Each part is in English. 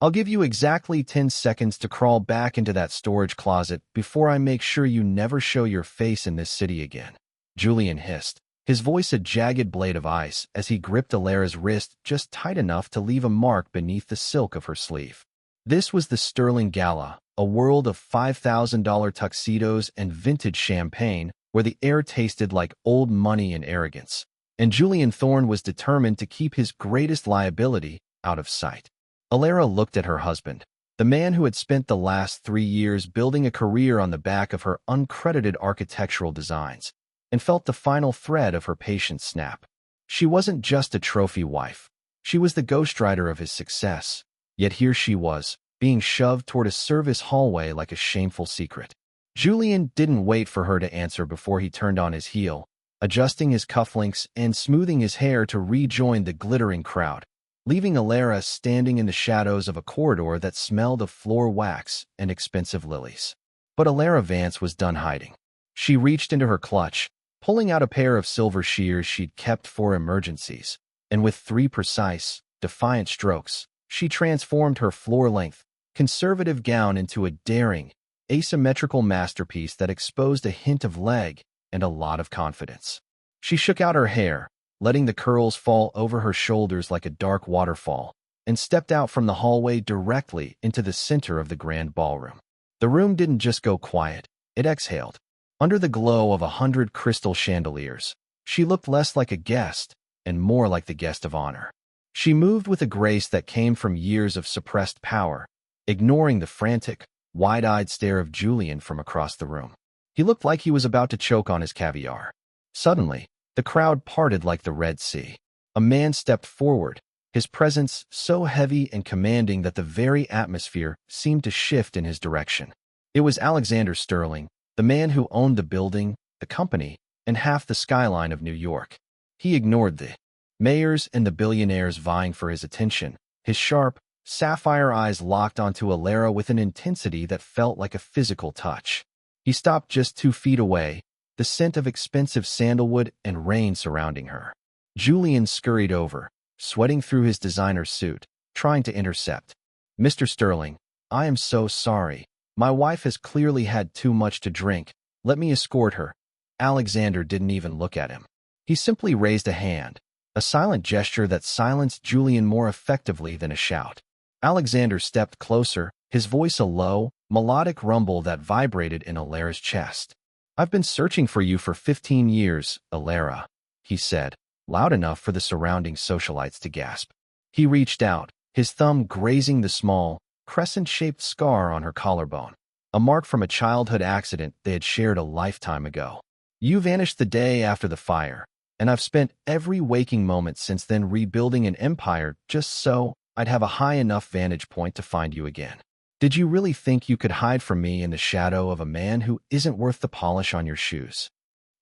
I'll give you exactly 10 seconds to crawl back into that storage closet before I make sure you never show your face in this city again. Julian hissed, his voice a jagged blade of ice as he gripped Alara's wrist just tight enough to leave a mark beneath the silk of her sleeve. This was the Sterling Gala, a world of $5,000 tuxedos and vintage champagne where the air tasted like old money and arrogance. And Julian Thorne was determined to keep his greatest liability out of sight. Alara looked at her husband, the man who had spent the last 3 years building a career on the back of her uncredited architectural designs, and felt the final thread of her patience snap. She wasn't just a trophy wife. She was the ghostwriter of his success. Yet here she was, being shoved toward a service hallway like a shameful secret. Julian didn't wait for her to answer before he turned on his heel, adjusting his cufflinks and smoothing his hair to rejoin the glittering crowd, leaving Alara standing in the shadows of a corridor that smelled of floor wax and expensive lilies. But Alara Vance was done hiding. She reached into her clutch, pulling out a pair of silver shears she'd kept for emergencies, and with 3 precise, defiant strokes, she transformed her floor-length, conservative gown into a daring, asymmetrical masterpiece that exposed a hint of leg and a lot of confidence. She shook out her hair, letting the curls fall over her shoulders like a dark waterfall, and stepped out from the hallway directly into the center of the grand ballroom. The room didn't just go quiet, it exhaled. Under the glow of 100 crystal chandeliers, she looked less like a guest and more like the guest of honor. She moved with a grace that came from years of suppressed power, ignoring the frantic, wide-eyed stare of Julian from across the room. He looked like he was about to choke on his caviar. Suddenly, the crowd parted like the Red Sea. A man stepped forward, his presence so heavy and commanding that the very atmosphere seemed to shift in his direction. It was Alexander Sterling, the man who owned the building, the company, and half the skyline of New York. He ignored the mayors and the billionaires vying for his attention, his sharp, sapphire eyes locked onto Alara with an intensity that felt like a physical touch. He stopped just 2 feet away, the scent of expensive sandalwood and rain surrounding her. Julian scurried over, sweating through his designer suit, trying to intercept. "Mr. Sterling, I am so sorry. My wife has clearly had too much to drink. Let me escort her." Alexander didn't even look at him. He simply raised a hand, a silent gesture that silenced Julian more effectively than a shout. Alexander stepped closer, his voice a low, melodic rumble that vibrated in Alara's chest. "I've been searching for you for 15 years, Alara," he said, loud enough for the surrounding socialites to gasp. He reached out, his thumb grazing the small, crescent-shaped scar on her collarbone, a mark from a childhood accident they had shared a lifetime ago. "You vanished the day after the fire, and I've spent every waking moment since then rebuilding an empire just so I'd have a high enough vantage point to find you again. Did you really think you could hide from me in the shadow of a man who isn't worth the polish on your shoes?"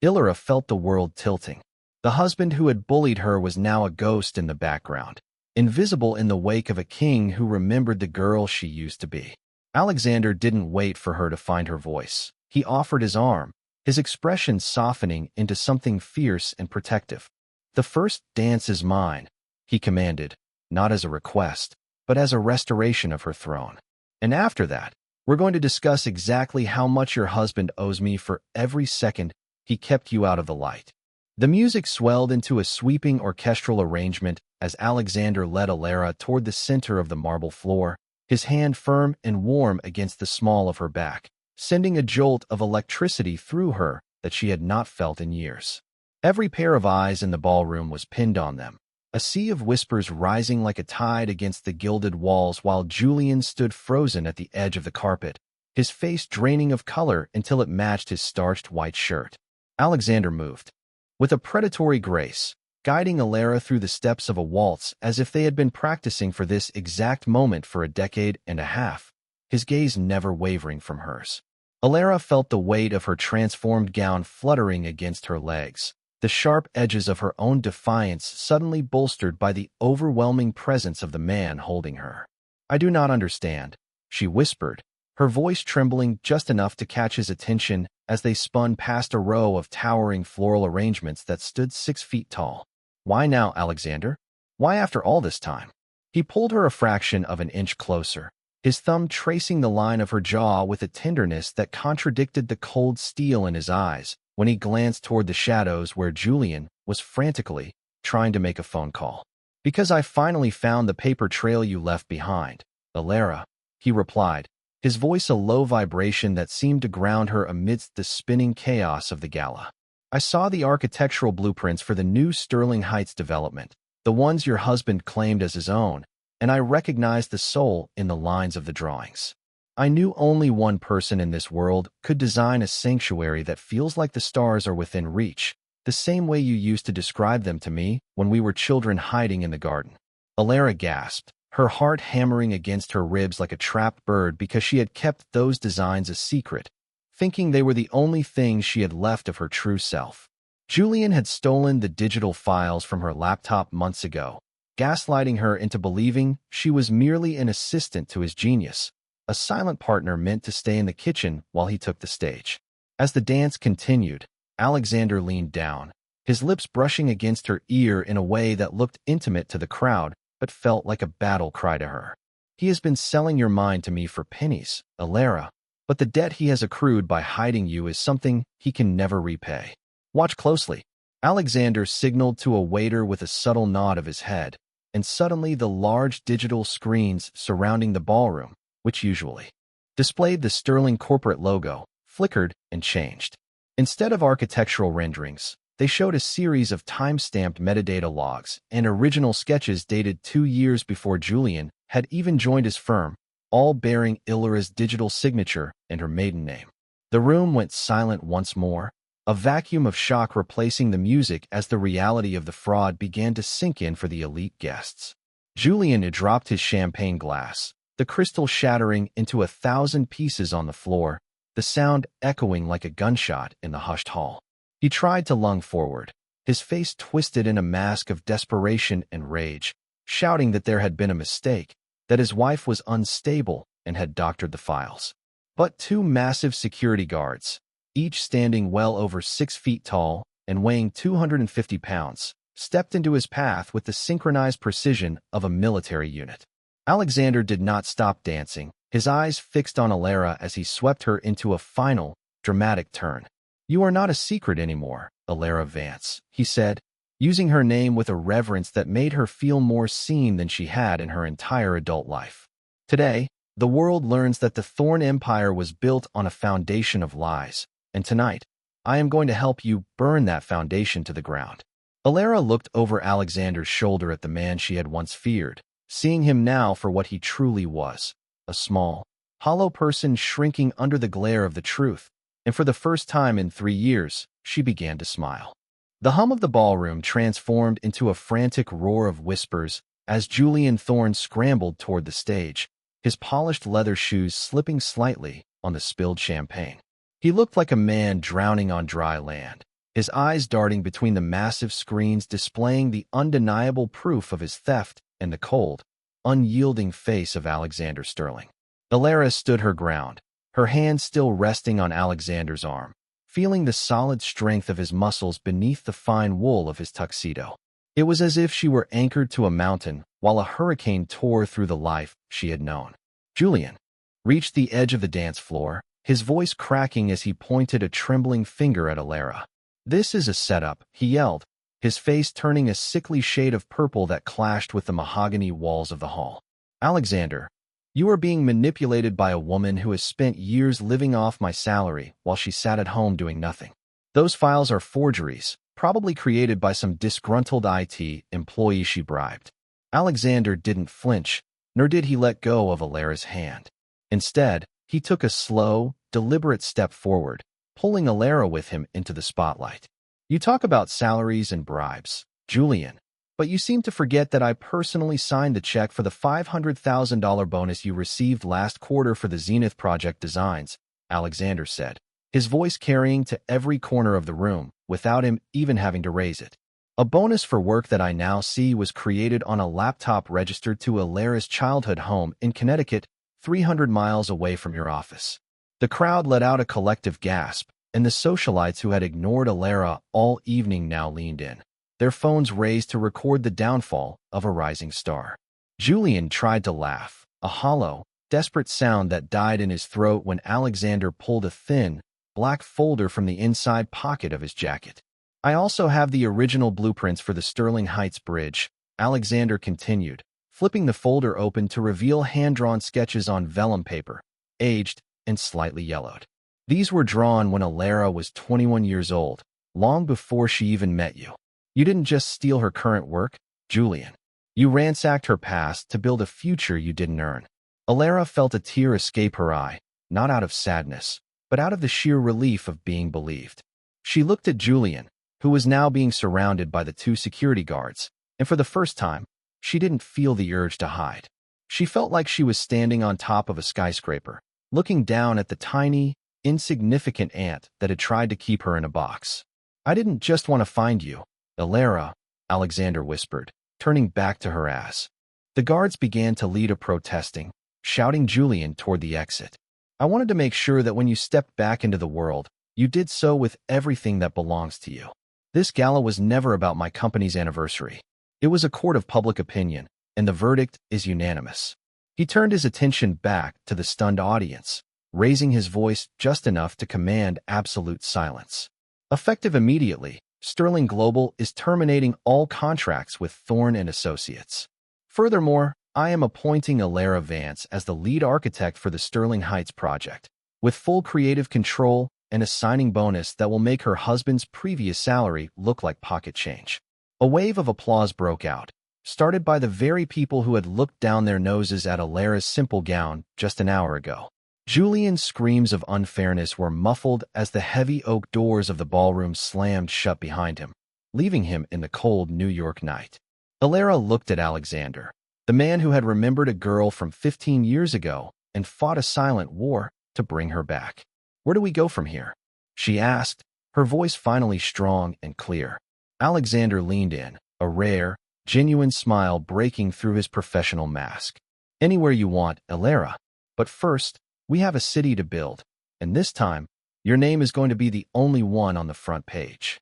Alara felt the world tilting. The husband who had bullied her was now a ghost in the background, invisible in the wake of a king who remembered the girl she used to be. Alexander didn't wait for her to find her voice. He offered his arm, his expression softening into something fierce and protective. "The first dance is mine," he commanded, not as a request, but as a restoration of her throne. "And after that, we're going to discuss exactly how much your husband owes me for every second he kept you out of the light." The music swelled into a sweeping orchestral arrangement as Alexander led Alara toward the center of the marble floor, his hand firm and warm against the small of her back, sending a jolt of electricity through her that she had not felt in years. Every pair of eyes in the ballroom was pinned on them, a sea of whispers rising like a tide against the gilded walls while Julian stood frozen at the edge of the carpet, his face draining of color until it matched his starched white shirt. Alexander moved, with a predatory grace, guiding Alara through the steps of a waltz as if they had been practicing for this exact moment for a decade and a half, his gaze never wavering from hers. Alara felt the weight of her transformed gown fluttering against her legs, the sharp edges of her own defiance suddenly bolstered by the overwhelming presence of the man holding her. "I do not understand," she whispered, her voice trembling just enough to catch his attention as they spun past a row of towering floral arrangements that stood 6 feet tall. "Why now, Alexander? Why after all this time?" He pulled her a fraction of an inch closer, his thumb tracing the line of her jaw with a tenderness that contradicted the cold steel in his eyes when he glanced toward the shadows where Julian was frantically trying to make a phone call. "Because I finally found the paper trail you left behind, Alara," he replied, his voice a low vibration that seemed to ground her amidst the spinning chaos of the gala. "I saw the architectural blueprints for the new Sterling Heights development, the ones your husband claimed as his own, and I recognized the soul in the lines of the drawings. I knew only one person in this world could design a sanctuary that feels like the stars are within reach, the same way you used to describe them to me when we were children hiding in the garden." Alara gasped, her heart hammering against her ribs like a trapped bird because she had kept those designs a secret, thinking they were the only things she had left of her true self. Julian had stolen the digital files from her laptop months ago, gaslighting her into believing she was merely an assistant to his genius, a silent partner meant to stay in the kitchen while he took the stage. As the dance continued, Alexander leaned down, his lips brushing against her ear in a way that looked intimate to the crowd but felt like a battle cry to her. "He has been selling your mind to me for pennies, Alara, but the debt he has accrued by hiding you is something he can never repay. Watch closely." Alexander signaled to a waiter with a subtle nod of his head, and suddenly the large digital screens surrounding the ballroom, which usually displayed the Sterling corporate logo, flickered and changed. Instead of architectural renderings, they showed a series of time-stamped metadata logs and original sketches dated 2 years before Julian had even joined his firm, all bearing Ilara's digital signature and her maiden name. The room went silent once more, a vacuum of shock replacing the music as the reality of the fraud began to sink in for the elite guests. Julian had dropped his champagne glass, the crystal shattering into 1,000 pieces on the floor, the sound echoing like a gunshot in the hushed hall. He tried to lunge forward, his face twisted in a mask of desperation and rage, shouting that there had been a mistake, that his wife was unstable and had doctored the files. But 2 massive security guards, each standing well over 6 feet tall and weighing 250 pounds, stepped into his path with the synchronized precision of a military unit. Alexander did not stop dancing, his eyes fixed on Alara as he swept her into a final, dramatic turn. "You are not a secret anymore, Alara Vance," he said, using her name with a reverence that made her feel more seen than she had in her entire adult life. "Today, the world learns that the Thorn Empire was built on a foundation of lies, and tonight, I am going to help you burn that foundation to the ground." Alara looked over Alexander's shoulder at the man she had once feared, seeing him now for what he truly was, a small, hollow person shrinking under the glare of the truth, and for the first time in 3 years, she began to smile. The hum of the ballroom transformed into a frantic roar of whispers as Julian Thorne scrambled toward the stage, his polished leather shoes slipping slightly on the spilled champagne. He looked like a man drowning on dry land, his eyes darting between the massive screens displaying the undeniable proof of his theft and the cold, unyielding face of Alexander Sterling. Alara stood her ground, her hand still resting on Alexander's arm, feeling the solid strength of his muscles beneath the fine wool of his tuxedo. It was as if she were anchored to a mountain while a hurricane tore through the life she had known. Julian reached the edge of the dance floor, his voice cracking as he pointed a trembling finger at Alara. "This is a setup," he yelled, his face turning a sickly shade of purple that clashed with the mahogany walls of the hall. "Alexander, you are being manipulated by a woman who has spent years living off my salary while she sat at home doing nothing. Those files are forgeries, probably created by some disgruntled IT employee she bribed." Alexander didn't flinch, nor did he let go of Alara's hand. Instead, he took a slow, deliberate step forward, pulling Alara with him into the spotlight. "You talk about salaries and bribes, Julian, but you seem to forget that I personally signed the check for the $500,000 bonus you received last quarter for the Zenith Project designs," Alexander said, his voice carrying to every corner of the room without him even having to raise it. "A bonus for work that I now see was created on a laptop registered to Alara's childhood home in Connecticut, 300 miles away from your office." The crowd let out a collective gasp, and the socialites who had ignored Alara all evening now leaned in, their phones raised to record the downfall of a rising star. Julian tried to laugh, a hollow, desperate sound that died in his throat when Alexander pulled a thin, black folder from the inside pocket of his jacket. I also have the original blueprints for the Sterling Heights Bridge, Alexander continued, flipping the folder open to reveal hand-drawn sketches on vellum paper, aged and slightly yellowed. These were drawn when Alara was 21 years old, long before she even met you. You didn't just steal her current work, Julian. You ransacked her past to build a future you didn't earn. Alara felt a tear escape her eye, not out of sadness, but out of the sheer relief of being believed. She looked at Julian, who was now being surrounded by the two security guards, and for the first time, she didn't feel the urge to hide. She felt like she was standing on top of a skyscraper, looking down at the tiny, insignificant ant that had tried to keep her in a box. I didn't just want to find you, Alara, Alexander whispered, turning back to her ass. The guards began to lead a protesting, shouting Julian toward the exit. I wanted to make sure that when you stepped back into the world, you did so with everything that belongs to you. This gala was never about my company's anniversary. It was a court of public opinion, and the verdict is unanimous. He turned his attention back to the stunned audience, raising his voice just enough to command absolute silence. Effective immediately, Sterling Global is terminating all contracts with Thorne and Associates. Furthermore, I am appointing Alara Vance as the lead architect for the Sterling Heights project, with full creative control and a signing bonus that will make her husband's previous salary look like pocket change. A wave of applause broke out, started by the very people who had looked down their noses at Alara's simple gown just an hour ago. Julian's screams of unfairness were muffled as the heavy oak doors of the ballroom slammed shut behind him, leaving him in the cold New York night. Alara looked at Alexander, the man who had remembered a girl from 15 years ago and fought a silent war to bring her back. Where do we go from here? She asked, her voice finally strong and clear. Alexander leaned in, a rare, genuine smile breaking through his professional mask. Anywhere you want, Alara. But first, we have a city to build, and this time, your name is going to be the only one on the front page.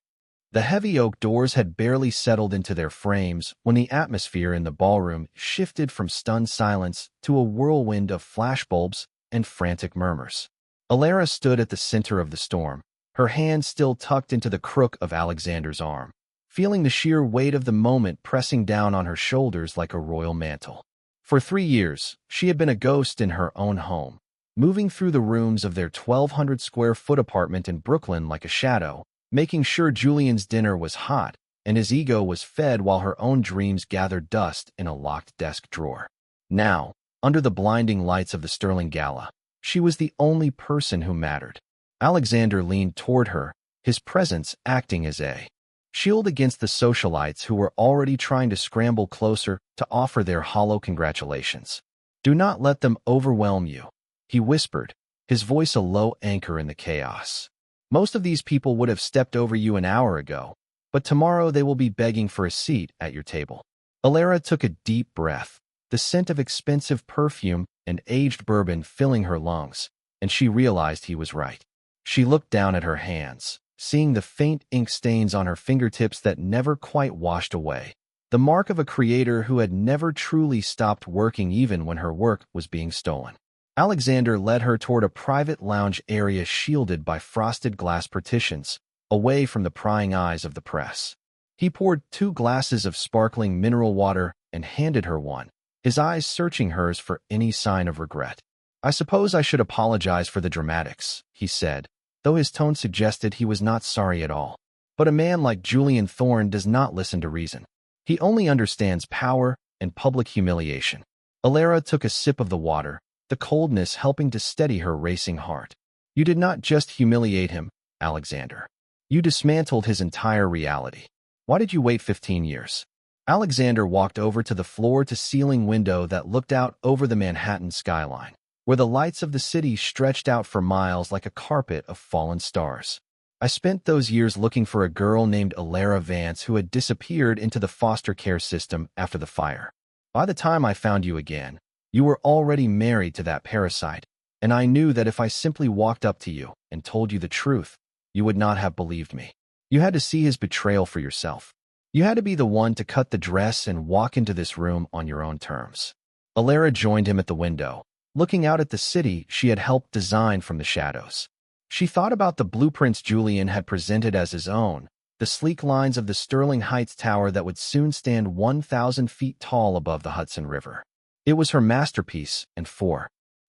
The heavy oak doors had barely settled into their frames when the atmosphere in the ballroom shifted from stunned silence to a whirlwind of flashbulbs and frantic murmurs. Alara stood at the center of the storm, her hand still tucked into the crook of Alexander's arm, feeling the sheer weight of the moment pressing down on her shoulders like a royal mantle. For 3 years, she had been a ghost in her own home, moving through the rooms of their 1,200-square-foot apartment in Brooklyn like a shadow, making sure Julian's dinner was hot and his ego was fed while her own dreams gathered dust in a locked desk drawer. Now, under the blinding lights of the Sterling Gala, she was the only person who mattered. Alexander leaned toward her, his presence acting as a shield against the socialites who were already trying to scramble closer to offer their hollow congratulations. Do not let them overwhelm you, he whispered, his voice a low anchor in the chaos. Most of these people would have stepped over you an hour ago, but tomorrow they will be begging for a seat at your table. Alara took a deep breath, the scent of expensive perfume and aged bourbon filling her lungs, and she realized he was right. She looked down at her hands, seeing the faint ink stains on her fingertips that never quite washed away, the mark of a creator who had never truly stopped working even when her work was being stolen. Alexander led her toward a private lounge area shielded by frosted glass partitions, away from the prying eyes of the press. He poured 2 glasses of sparkling mineral water and handed her one, his eyes searching hers for any sign of regret. I suppose I should apologize for the dramatics, he said, though his tone suggested he was not sorry at all. But a man like Julian Thorne does not listen to reason. He only understands power and public humiliation. Alara took a sip of the water, the coldness helping to steady her racing heart. You did not just humiliate him, Alexander. You dismantled his entire reality. Why did you wait 15 years? Alexander walked over to the floor-to-ceiling window that looked out over the Manhattan skyline, where the lights of the city stretched out for miles like a carpet of fallen stars. I spent those years looking for a girl named Alara Vance who had disappeared into the foster care system after the fire. By the time I found you again, you were already married to that parasite, and I knew that if I simply walked up to you and told you the truth, you would not have believed me. You had to see his betrayal for yourself. You had to be the one to cut the dress and walk into this room on your own terms. Alara joined him at the window, looking out at the city she had helped design from the shadows. She thought about the blueprints Julian had presented as his own, the sleek lines of the Sterling Heights Tower that would soon stand 1,000 feet tall above the Hudson River. It was her masterpiece, and for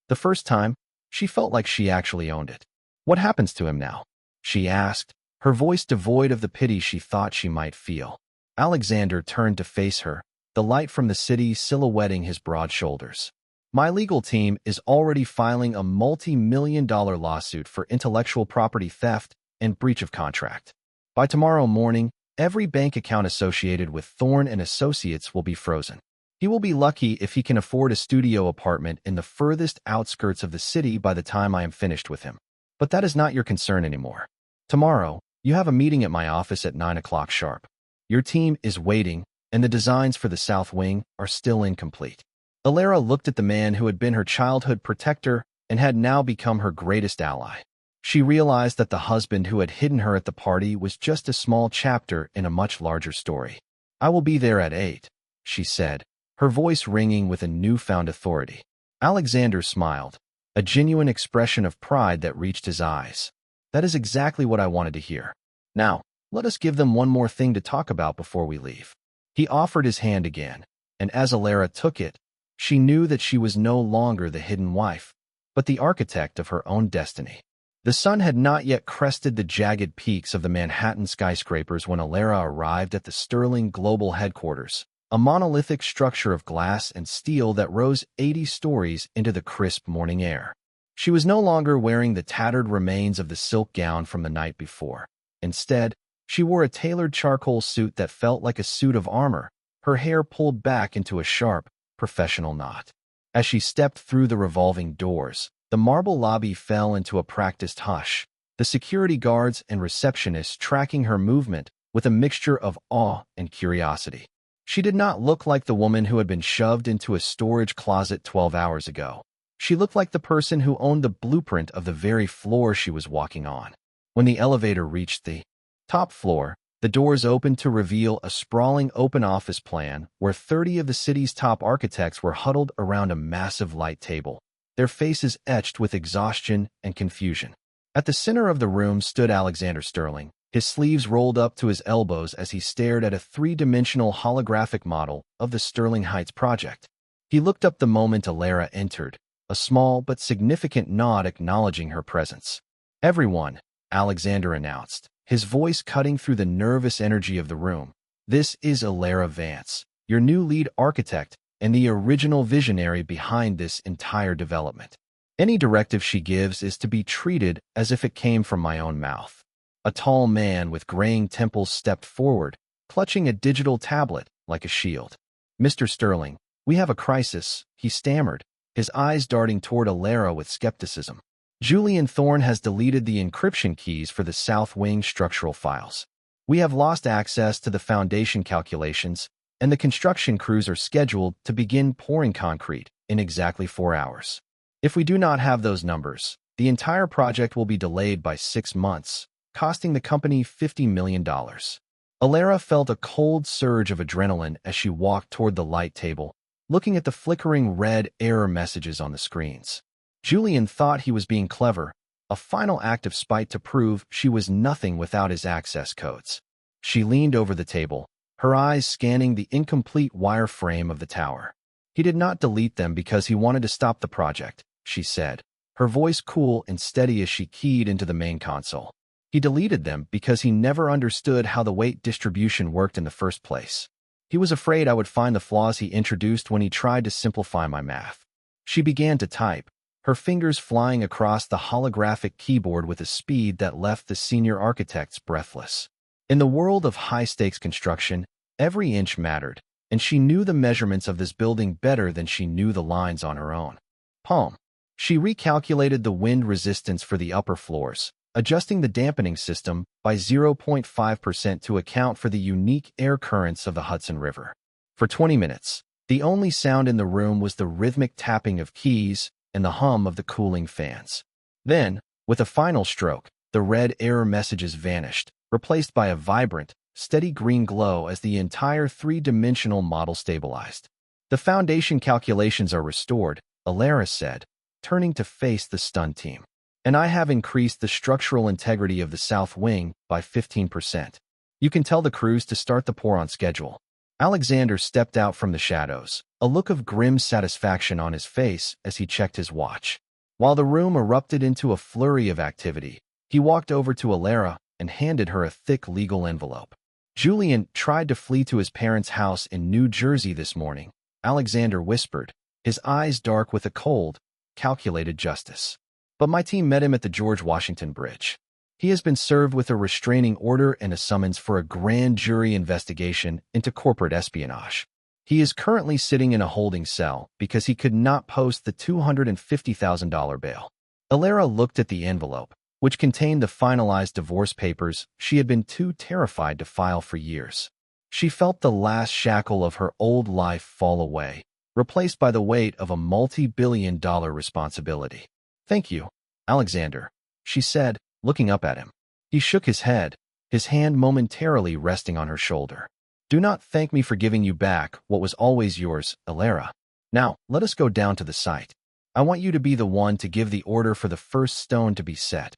the first time, she felt like she actually owned it. What happens to him now? She asked, her voice devoid of the pity she thought she might feel. Alexander turned to face her, the light from the city silhouetting his broad shoulders. My legal team is already filing a multi-million-dollar lawsuit for intellectual property theft and breach of contract. By tomorrow morning, every bank account associated with Thorne and Associates will be frozen. He will be lucky if he can afford a studio apartment in the furthest outskirts of the city by the time I am finished with him. But that is not your concern anymore. Tomorrow, you have a meeting at my office at 9 o'clock sharp. Your team is waiting, and the designs for the South Wing are still incomplete. Alara looked at the man who had been her childhood protector and had now become her greatest ally. She realized that the husband who had hidden her at the party was just a small chapter in a much larger story. I will be there at 8, she said, her voice ringing with a newfound authority. Alexander smiled, a genuine expression of pride that reached his eyes. That is exactly what I wanted to hear. Now, let us give them one more thing to talk about before we leave. He offered his hand again, and as Alara took it, she knew that she was no longer the hidden wife, but the architect of her own destiny. The sun had not yet crested the jagged peaks of the Manhattan skyscrapers when Alara arrived at the Sterling Global headquarters, a monolithic structure of glass and steel that rose 80 stories into the crisp morning air. She was no longer wearing the tattered remains of the silk gown from the night before. Instead, she wore a tailored charcoal suit that felt like a suit of armor, her hair pulled back into a sharp, professional knot. As she stepped through the revolving doors, the marble lobby fell into a practiced hush, the security guards and receptionists tracking her movement with a mixture of awe and curiosity. She did not look like the woman who had been shoved into a storage closet 12 hours ago. She looked like the person who owned the blueprint of the very floor she was walking on. When the elevator reached the top floor, the doors opened to reveal a sprawling open office plan where 30 of the city's top architects were huddled around a massive light table, their faces etched with exhaustion and confusion. At the center of the room stood Alexander Sterling, his sleeves rolled up to his elbows as he stared at a three-dimensional holographic model of the Sterling Heights project. He looked up the moment Alara entered, a small but significant nod acknowledging her presence. "Everyone," Alexander announced, his voice cutting through the nervous energy of the room. "This is Alara Vance, your new lead architect and the original visionary behind this entire development. Any directive she gives is to be treated as if it came from my own mouth." A tall man with graying temples stepped forward, clutching a digital tablet like a shield. "Mr. Sterling, we have a crisis," he stammered, his eyes darting toward Alara with skepticism. "Julian Thorne has deleted the encryption keys for the South Wing structural files. We have lost access to the foundation calculations, and the construction crews are scheduled to begin pouring concrete in exactly 4 hours. If we do not have those numbers, the entire project will be delayed by 6 months, costing the company $50 million. Alara felt a cold surge of adrenaline as she walked toward the light table, looking at the flickering red error messages on the screens. Julian thought he was being clever, a final act of spite to prove she was nothing without his access codes. She leaned over the table, her eyes scanning the incomplete wireframe of the tower. "He did not delete them because he wanted to stop the project," she said, her voice cool and steady as she keyed into the main console. "He deleted them because he never understood how the weight distribution worked in the first place. He was afraid I would find the flaws he introduced when he tried to simplify my math." She began to type, her fingers flying across the holographic keyboard with a speed that left the senior architects breathless. In the world of high-stakes construction, every inch mattered, and she knew the measurements of this building better than she knew the lines on her own palm. She recalculated the wind resistance for the upper floors, adjusting the dampening system by 0.5% to account for the unique air currents of the Hudson River. For 20 minutes, the only sound in the room was the rhythmic tapping of keys and the hum of the cooling fans. Then, with a final stroke, the red error messages vanished, replaced by a vibrant, steady green glow as the entire three-dimensional model stabilized. The foundation calculations are restored, Alara said, turning to face the stunned team. And I have increased the structural integrity of the south wing by 15%. You can tell the crews to start the pour on schedule. Alexander stepped out from the shadows, a look of grim satisfaction on his face as he checked his watch. While the room erupted into a flurry of activity, he walked over to Alara and handed her a thick legal envelope. Julian tried to flee to his parents' house in New Jersey this morning, Alexander whispered, his eyes dark with a cold, calculated justice. But my team met him at the George Washington Bridge. He has been served with a restraining order and a summons for a grand jury investigation into corporate espionage. He is currently sitting in a holding cell because he could not post the $250,000 bail. Alara looked at the envelope, which contained the finalized divorce papers she had been too terrified to file for years. She felt the last shackle of her old life fall away, replaced by the weight of a multi-billion-dollar responsibility. Thank you, Alexander, she said, looking up at him. He shook his head, his hand momentarily resting on her shoulder. Do not thank me for giving you back what was always yours, Alara. Now, let us go down to the site. I want you to be the one to give the order for the first stone to be set.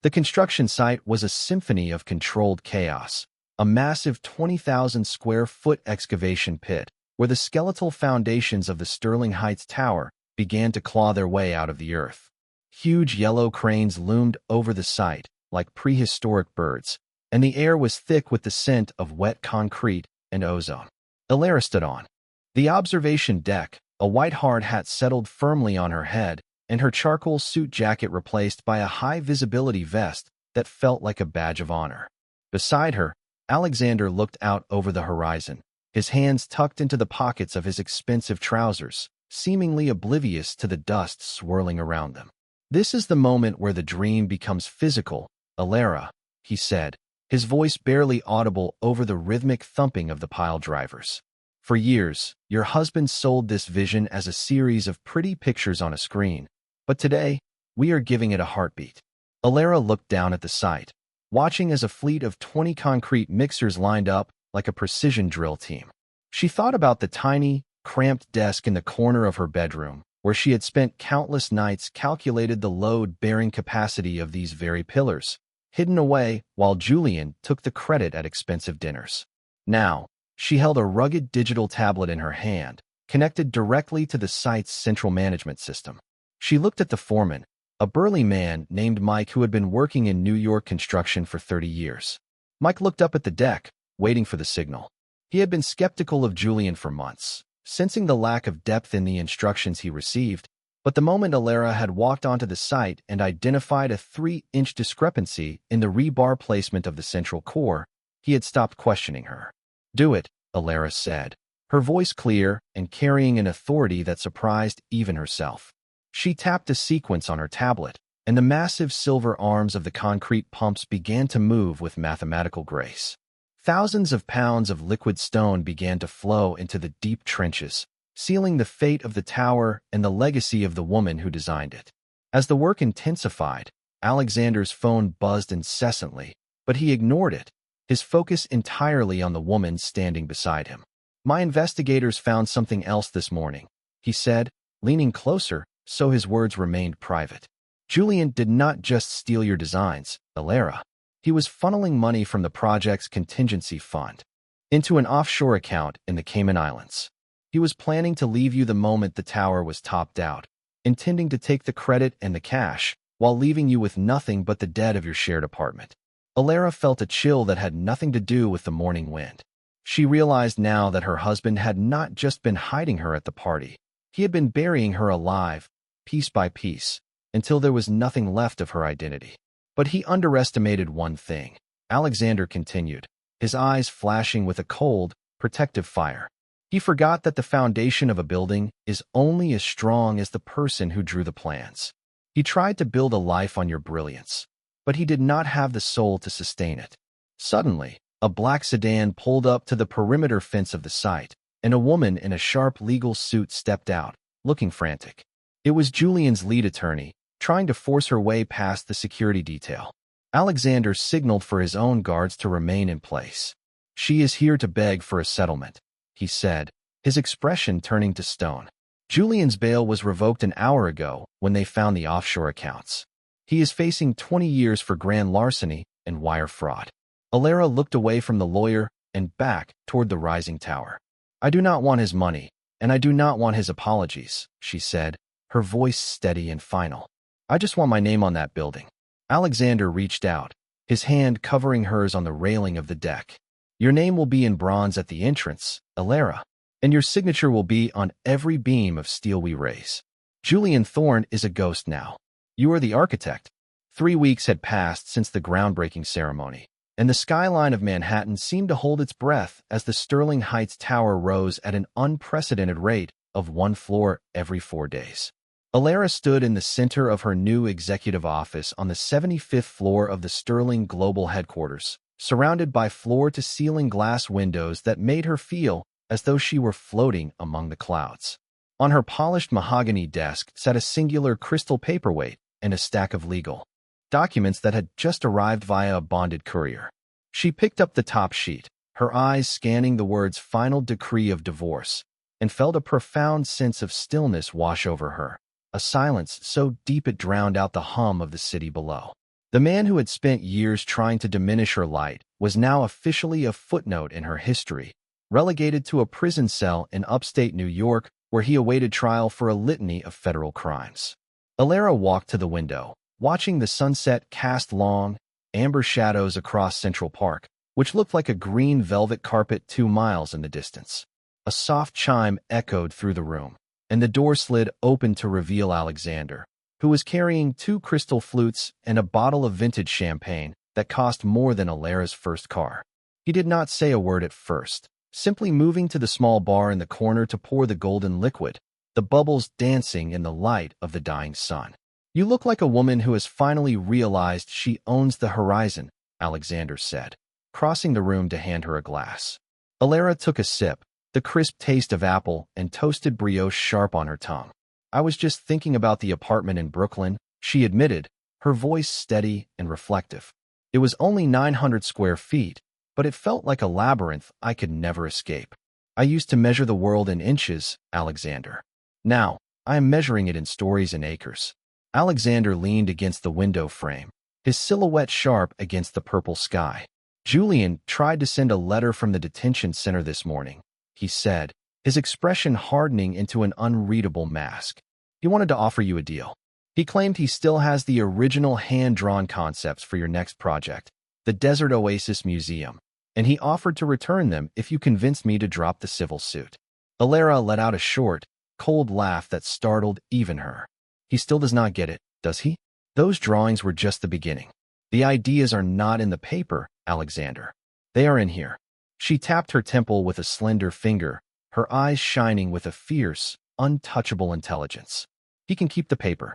The construction site was a symphony of controlled chaos, a massive 20,000 square foot excavation pit where the skeletal foundations of the Sterling Heights Tower began to claw their way out of the earth. Huge yellow cranes loomed over the site like prehistoric birds, and the air was thick with the scent of wet concrete and ozone. Alara stood on the observation deck, a white hard hat settled firmly on her head, and her charcoal suit jacket replaced by a high-visibility vest that felt like a badge of honor. Beside her, Alexander looked out over the horizon, his hands tucked into the pockets of his expensive trousers, seemingly oblivious to the dust swirling around them. This is the moment where the dream becomes physical, Alara, he said, his voice barely audible over the rhythmic thumping of the pile drivers. For years, your husband sold this vision as a series of pretty pictures on a screen, but today, we are giving it a heartbeat. Alara looked down at the site, watching as a fleet of 20 concrete mixers lined up like a precision drill team. She thought about the tiny, cramped desk in the corner of her bedroom, where she had spent countless nights calculated the load-bearing capacity of these very pillars, hidden away while Julian took the credit at expensive dinners. Now, she held a rugged digital tablet in her hand, connected directly to the site's central management system. She looked at the foreman, a burly man named Mike who had been working in New York construction for 30 years. Mike looked up at the deck, waiting for the signal. He had been skeptical of Julian for months, sensing the lack of depth in the instructions he received, but the moment Alara had walked onto the site and identified a 3-inch discrepancy in the rebar placement of the central core, he had stopped questioning her. Do it, Alara said, her voice clear and carrying an authority that surprised even herself. She tapped a sequence on her tablet, and the massive silver arms of the concrete pumps began to move with mathematical grace. Thousands of pounds of liquid stone began to flow into the deep trenches, sealing the fate of the tower and the legacy of the woman who designed it. As the work intensified, Alexander's phone buzzed incessantly, but he ignored it, his focus entirely on the woman standing beside him. My investigators found something else this morning, he said, leaning closer so his words remained private. Julian did not just steal your designs, Alara. He was funneling money from the project's contingency fund into an offshore account in the Cayman Islands. He was planning to leave you the moment the tower was topped out, intending to take the credit and the cash, while leaving you with nothing but the debt of your shared apartment. Alara felt a chill that had nothing to do with the morning wind. She realized now that her husband had not just been hiding her at the party. He had been burying her alive, piece by piece, until there was nothing left of her identity. But he underestimated one thing, Alexander continued, his eyes flashing with a cold, protective fire. He forgot that the foundation of a building is only as strong as the person who drew the plans. He tried to build a life on your brilliance, but he did not have the soul to sustain it. Suddenly, a black sedan pulled up to the perimeter fence of the site, and a woman in a sharp legal suit stepped out, looking frantic. It was Julian's lead attorney, trying to force her way past the security detail. Alexander signaled for his own guards to remain in place. She is here to beg for a settlement, he said, his expression turning to stone. Julian's bail was revoked an hour ago when they found the offshore accounts. He is facing 20 years for grand larceny and wire fraud. Alara looked away from the lawyer and back toward the rising tower. I do not want his money, and I do not want his apologies, she said, her voice steady and final. I just want my name on that building. Alexander reached out, his hand covering hers on the railing of the deck. Your name will be in bronze at the entrance, Alara, and your signature will be on every beam of steel we raise. Julian Thorne is a ghost now. You are the architect. 3 weeks had passed since the groundbreaking ceremony, and the skyline of Manhattan seemed to hold its breath as the Sterling Heights Tower rose at an unprecedented rate of 1 floor every 4 days. Alara stood in the center of her new executive office on the 75th floor of the Sterling Global Headquarters, surrounded by floor-to-ceiling glass windows that made her feel as though she were floating among the clouds. On her polished mahogany desk sat a singular crystal paperweight and a stack of legal documents that had just arrived via a bonded courier. She picked up the top sheet, her eyes scanning the words "Final Decree of Divorce," and felt a profound sense of stillness wash over her, a silence so deep it drowned out the hum of the city below. The man who had spent years trying to diminish her light was now officially a footnote in her history, relegated to a prison cell in upstate New York where he awaited trial for a litany of federal crimes. Alara walked to the window, watching the sunset cast long, amber shadows across Central Park, which looked like a green velvet carpet 2 miles in the distance. A soft chime echoed through the room, and the door slid open to reveal Alexander, who was carrying 2 crystal flutes and a bottle of vintage champagne that cost more than Alara's first car. He did not say a word at first, simply moving to the small bar in the corner to pour the golden liquid, the bubbles dancing in the light of the dying sun. You look like a woman who has finally realized she owns the horizon, Alexander said, crossing the room to hand her a glass. Alara took a sip, the crisp taste of apple and toasted brioche sharp on her tongue. I was just thinking about the apartment in Brooklyn, she admitted, her voice steady and reflective. It was only 900 square feet, but it felt like a labyrinth I could never escape. I used to measure the world in inches, Alexander. Now, I am measuring it in stories and acres. Alexander leaned against the window frame, his silhouette sharp against the purple sky. Julian tried to send a letter from the detention center this morning, he said, his expression hardening into an unreadable mask. He wanted to offer you a deal. He claimed he still has the original hand-drawn concepts for your next project, the Desert Oasis Museum, and he offered to return them if you convinced me to drop the civil suit. Alara let out a short, cold laugh that startled even her. He still does not get it, does he? Those drawings were just the beginning. The ideas are not in the paper, Alexander. They are in here. She tapped her temple with a slender finger, her eyes shining with a fierce, untouchable intelligence. He can keep the paper.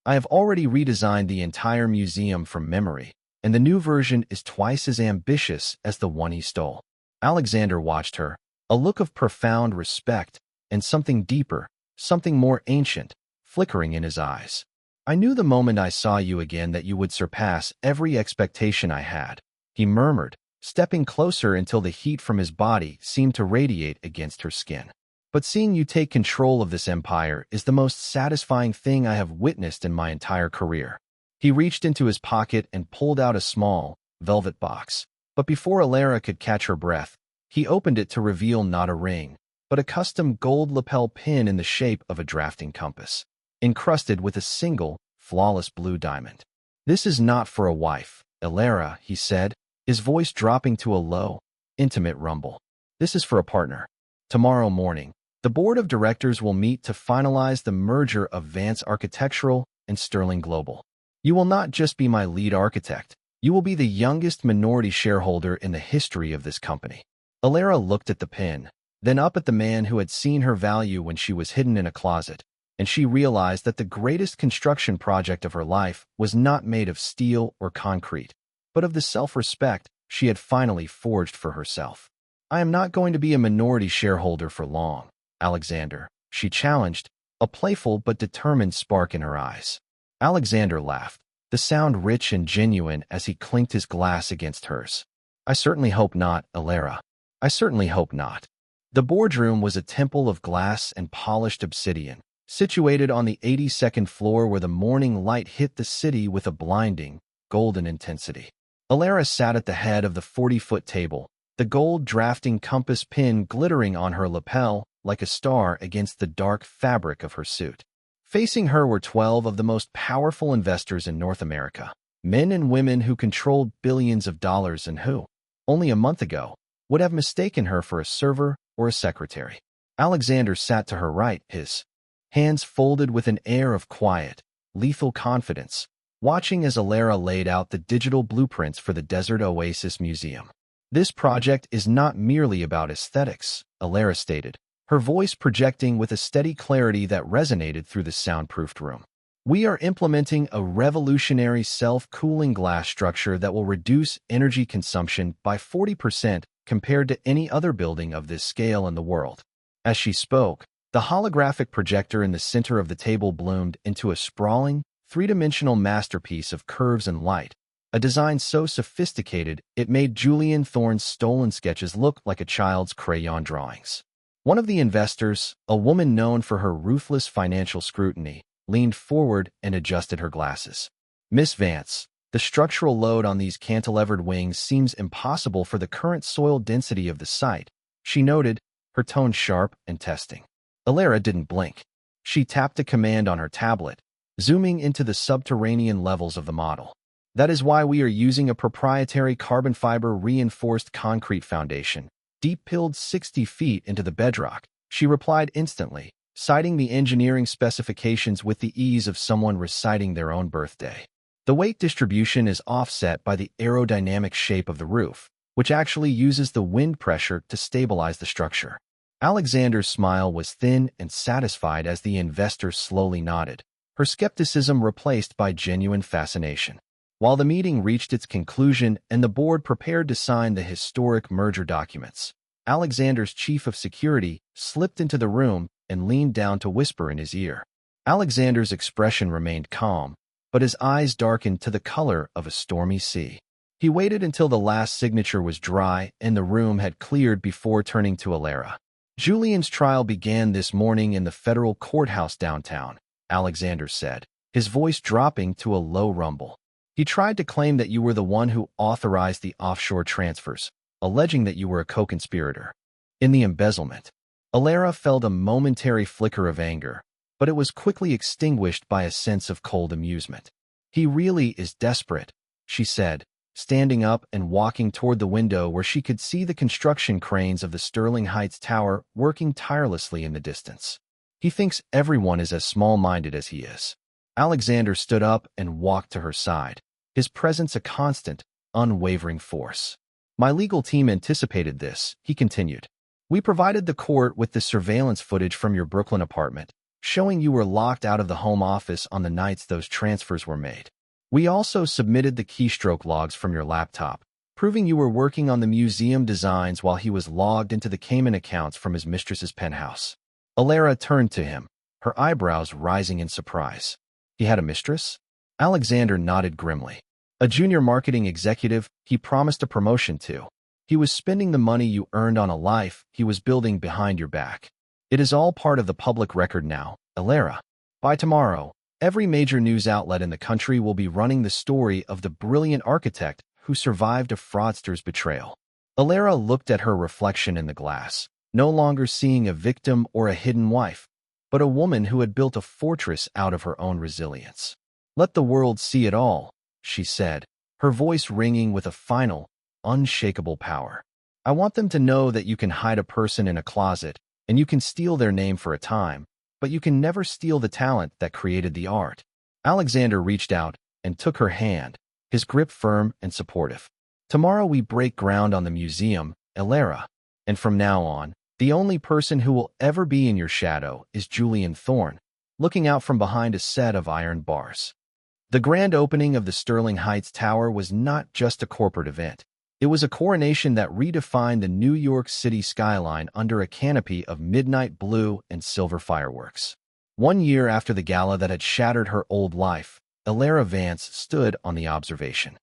I have already redesigned the entire museum from memory, and the new version is twice as ambitious as the one he stole. Alexander watched her, a look of profound respect and something deeper, something more ancient, flickering in his eyes. I knew the moment I saw you again that you would surpass every expectation I had, he murmured, stepping closer until the heat from his body seemed to radiate against her skin. But seeing you take control of this empire is the most satisfying thing I have witnessed in my entire career. He reached into his pocket and pulled out a small, velvet box. But before Alara could catch her breath, he opened it to reveal not a ring, but a custom gold lapel pin in the shape of a drafting compass, encrusted with a single, flawless blue diamond. This is not for a wife, Alara, he said, his voice dropping to a low, intimate rumble. This is for a partner. Tomorrow morning, the board of directors will meet to finalize the merger of Vance Architectural and Sterling Global. You will not just be my lead architect, you will be the youngest minority shareholder in the history of this company. Alara looked at the pin, then up at the man who had seen her value when she was hidden in a closet, and she realized that the greatest construction project of her life was not made of steel or concrete, but of the self-respect she had finally forged for herself. I am not going to be a minority shareholder for long, Alexander, she challenged, a playful but determined spark in her eyes. Alexander laughed, the sound rich and genuine as he clinked his glass against hers. I certainly hope not, Alara. I certainly hope not. The boardroom was a temple of glass and polished obsidian, situated on the 82nd floor where the morning light hit the city with a blinding, golden intensity. Alara sat at the head of the 40-foot table, the gold drafting compass pin glittering on her lapel like a star against the dark fabric of her suit. Facing her were 12 of the most powerful investors in North America, men and women who controlled billions of dollars and who, only a month ago, would have mistaken her for a server or a secretary. Alexander sat to her right, his hands folded with an air of quiet, lethal confidence, watching as Alara laid out the digital blueprints for the Desert Oasis Museum. This project is not merely about aesthetics, Alara stated, her voice projecting with a steady clarity that resonated through the soundproofed room. We are implementing a revolutionary self-cooling glass structure that will reduce energy consumption by 40% compared to any other building of this scale in the world. As she spoke, the holographic projector in the center of the table bloomed into a sprawling, three-dimensional masterpiece of curves and light, a design so sophisticated it made Julian Thorne's stolen sketches look like a child's crayon drawings. One of the investors, a woman known for her ruthless financial scrutiny, leaned forward and adjusted her glasses. Miss Vance, the structural load on these cantilevered wings seems impossible for the current soil density of the site, she noted, her tone sharp and testing. Alara didn't blink. She tapped a command on her tablet, zooming into the subterranean levels of the model. That is why we are using a proprietary carbon fiber reinforced concrete foundation, deep-pilled 60 feet into the bedrock, she replied instantly, citing the engineering specifications with the ease of someone reciting their own birthday. The weight distribution is offset by the aerodynamic shape of the roof, which actually uses the wind pressure to stabilize the structure. Alexander's smile was thin and satisfied as the investor slowly nodded, her skepticism replaced by genuine fascination. While the meeting reached its conclusion and the board prepared to sign the historic merger documents, Alexander's chief of security slipped into the room and leaned down to whisper in his ear. Alexander's expression remained calm, but his eyes darkened to the color of a stormy sea. He waited until the last signature was dry and the room had cleared before turning to Alara. Julian's trial began this morning in the federal courthouse downtown, Alexander said, his voice dropping to a low rumble. He tried to claim that you were the one who authorized the offshore transfers, alleging that you were a co-conspirator in the embezzlement. Alara felt a momentary flicker of anger, but it was quickly extinguished by a sense of cold amusement. He really is desperate, she said, standing up and walking toward the window where she could see the construction cranes of the Sterling Heights Tower working tirelessly in the distance. He thinks everyone is as small-minded as he is. Alexander stood up and walked to her side, his presence a constant, unwavering force. My legal team anticipated this, he continued. We provided the court with the surveillance footage from your Brooklyn apartment, showing you were locked out of the home office on the nights those transfers were made. We also submitted the keystroke logs from your laptop, proving you were working on the museum designs while he was logged into the Cayman accounts from his mistress's penthouse. Alara turned to him, her eyebrows rising in surprise. He had a mistress? Alexander nodded grimly. A junior marketing executive he promised a promotion to. He was spending the money you earned on a life he was building behind your back. It is all part of the public record now, Alara. By tomorrow, every major news outlet in the country will be running the story of the brilliant architect who survived a fraudster's betrayal. Alara looked at her reflection in the glass, no longer seeing a victim or a hidden wife, but a woman who had built a fortress out of her own resilience. Let the world see it all, she said, her voice ringing with a final, unshakable power. I want them to know that you can hide a person in a closet, and you can steal their name for a time, but you can never steal the talent that created the art. Alexander reached out and took her hand, his grip firm and supportive. Tomorrow we break ground on the museum, Alara, and from now on, the only person who will ever be in your shadow is Julian Thorne, looking out from behind a set of iron bars. The grand opening of the Sterling Heights Tower was not just a corporate event. It was a coronation that redefined the New York City skyline under a canopy of midnight blue and silver fireworks. 1 year after the gala that had shattered her old life, Alara Vance stood on the observation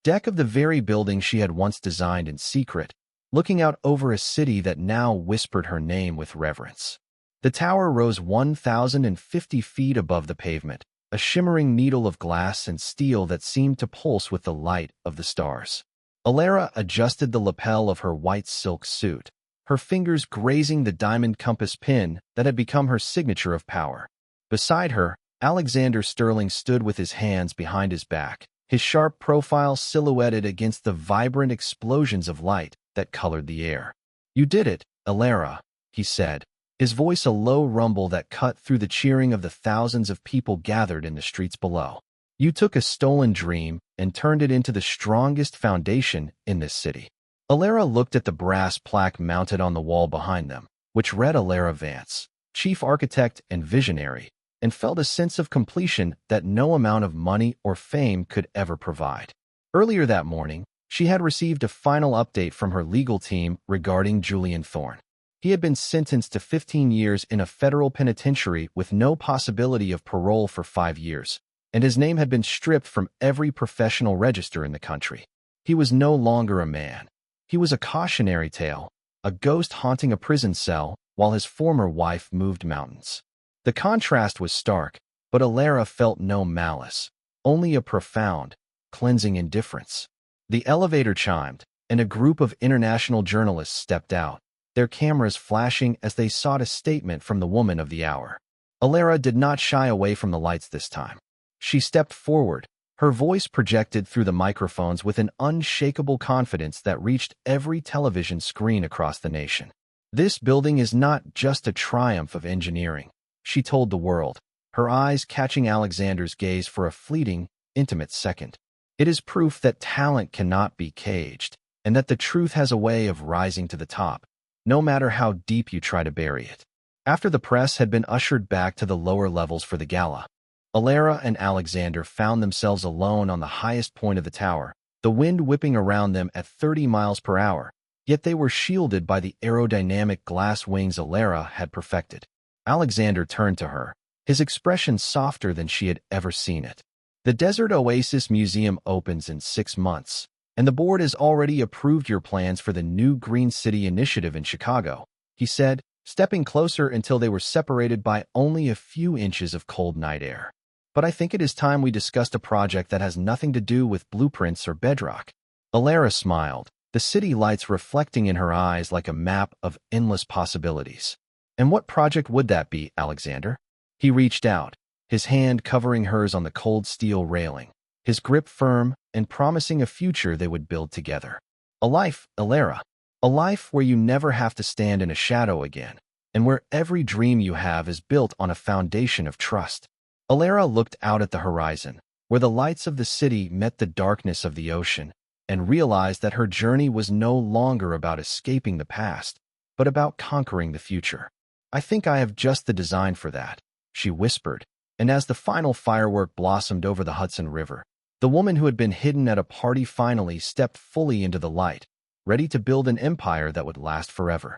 deck of the very building she had once designed in secret, looking out over a city that now whispered her name with reverence. The tower rose 1,050 feet above the pavement, a shimmering needle of glass and steel that seemed to pulse with the light of the stars. Alara adjusted the lapel of her white silk suit, her fingers grazing the diamond compass pin that had become her signature of power. Beside her, Alexander Sterling stood with his hands behind his back, his sharp profile silhouetted against the vibrant explosions of light that colored the air. "You did it, Alara," he said, his voice a low rumble that cut through the cheering of the thousands of people gathered in the streets below. "You took a stolen dream and turned it into the strongest foundation in this city." Alara looked at the brass plaque mounted on the wall behind them, which read Alara Vance, Chief Architect and Visionary, and felt a sense of completion that no amount of money or fame could ever provide. Earlier that morning, she had received a final update from her legal team regarding Julian Thorne. He had been sentenced to 15 years in a federal penitentiary with no possibility of parole for 5 years, and his name had been stripped from every professional register in the country. He was no longer a man. He was a cautionary tale, a ghost haunting a prison cell while his former wife moved mountains. The contrast was stark, but Alara felt no malice, only a profound, cleansing indifference. The elevator chimed, and a group of international journalists stepped out, their cameras flashing as they sought a statement from the woman of the hour. Alara did not shy away from the lights this time. She stepped forward, her voice projected through the microphones with an unshakable confidence that reached every television screen across the nation. "This building is not just a triumph of engineering," she told the world, her eyes catching Alexander's gaze for a fleeting, intimate second. "It is proof that talent cannot be caged, and that the truth has a way of rising to the top, no matter how deep you try to bury it." After the press had been ushered back to the lower levels for the gala, Alara and Alexander found themselves alone on the highest point of the tower, the wind whipping around them at 30 miles per hour, yet they were shielded by the aerodynamic glass wings Alara had perfected. Alexander turned to her, his expression softer than she had ever seen it. "The Desert Oasis Museum opens in 6 months, and the board has already approved your plans for the new Green City Initiative in Chicago," he said, stepping closer until they were separated by only a few inches of cold night air. "But I think it is time we discussed a project that has nothing to do with blueprints or bedrock." Alara smiled, the city lights reflecting in her eyes like a map of endless possibilities. "And what project would that be, Alexander?" He reached out, his hand covering hers on the cold steel railing, his grip firm and promising a future they would build together. "A life, Alara. A life where you never have to stand in a shadow again, and where every dream you have is built on a foundation of trust." Alara looked out at the horizon, where the lights of the city met the darkness of the ocean, and realized that her journey was no longer about escaping the past, but about conquering the future. "I think I have just the design for that," she whispered, and as the final firework blossomed over the Hudson River, the woman who had been hidden at a party finally stepped fully into the light, ready to build an empire that would last forever.